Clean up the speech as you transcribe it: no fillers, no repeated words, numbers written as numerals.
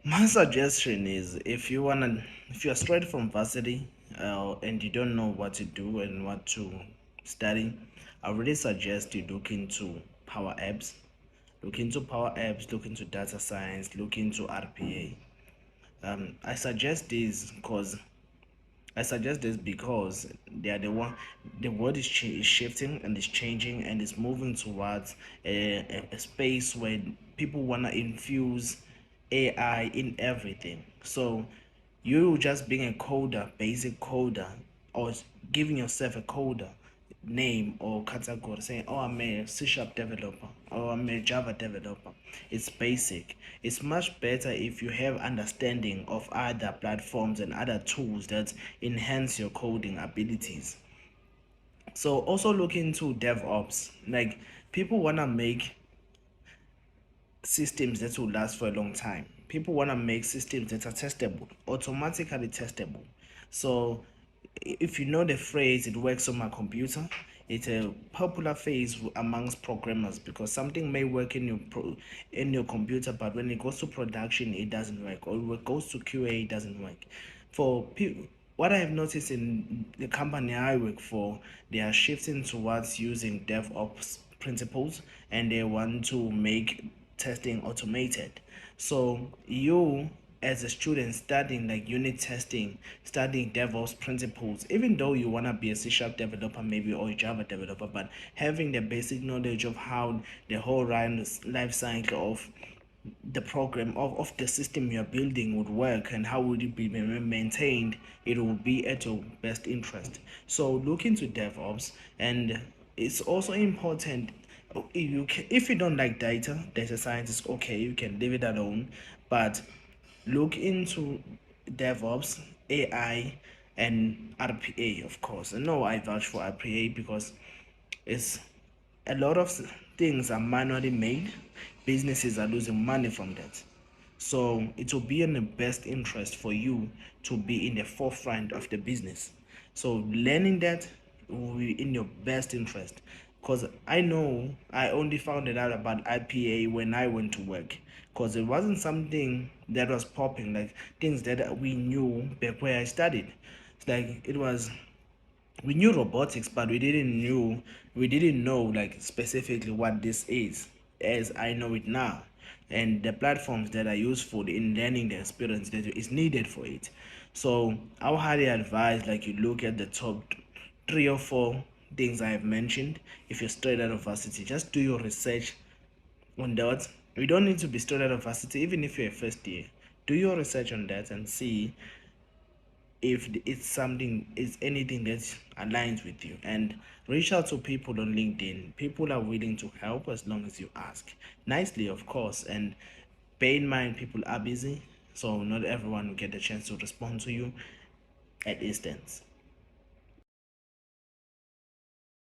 My suggestion is if you're straight from varsity and you don't know what to do and what to study, I really suggest you look into Power Apps. Look into Power Apps, look into data science, look into RPA. I suggest this because they are the one. The world is shifting and is changing and is moving towards a space where people wanna infuse AI in everything. So you just being a coder, basic coder, or giving yourself a coder name or category saying, oh, I'm a C sharp developer or I'm a Java developer. It's basic. It's much better if you have understanding of other platforms and other tools that enhance your coding abilities. So also look into DevOps. Like, people want to make systems that will last for a long time. People want to make systems that are testable, automatically testable. So if you know the phrase, it works on my computer, it's a popular phrase amongst programmers because something may work in in your computer, but when it goes to production it doesn't work, or when it goes to QA it doesn't work. For people, what I have noticed in the company I work for, they are shifting towards using DevOps principles, and they want to make testing automated. So you, as a student studying like unit testing, studying DevOps principles, even though you want to be a C sharp developer maybe or a Java developer, but having the basic knowledge of how the whole life cycle of the program of the system you're building would work and how would it be maintained, it will be at your best interest. So look into DevOps. And it's also important, if you don't like data science is okay, you can leave it alone, but look into DevOps, AI, and RPA, of course. And no, I vouch for RPA because it's a lot of things are manually made. Businesses are losing money from that. So it will be in the best interest for you to be in the forefront of the business. So learning that will be in your best interest. Because I know I only found it out about IPA when I went to work. Because it wasn't something that was popping, like things that we knew back where I studied. It's like it was, we knew robotics, but we didn't know like specifically what this is, as I know it now, and the platforms that are useful in learning the experience that is needed for it. So I would highly advise, like, you look at the top 3 or 4 things I have mentioned. If you're straight out of varsity, just do your research on that. You don't need to be straight out of varsity, even if you're a first year. Do your research on that and see if it's anything that aligns with you, and reach out to people on LinkedIn. People are willing to help as long as you ask nicely, of course. And bear in mind, people are busy, so not everyone will get a chance to respond to you at instance.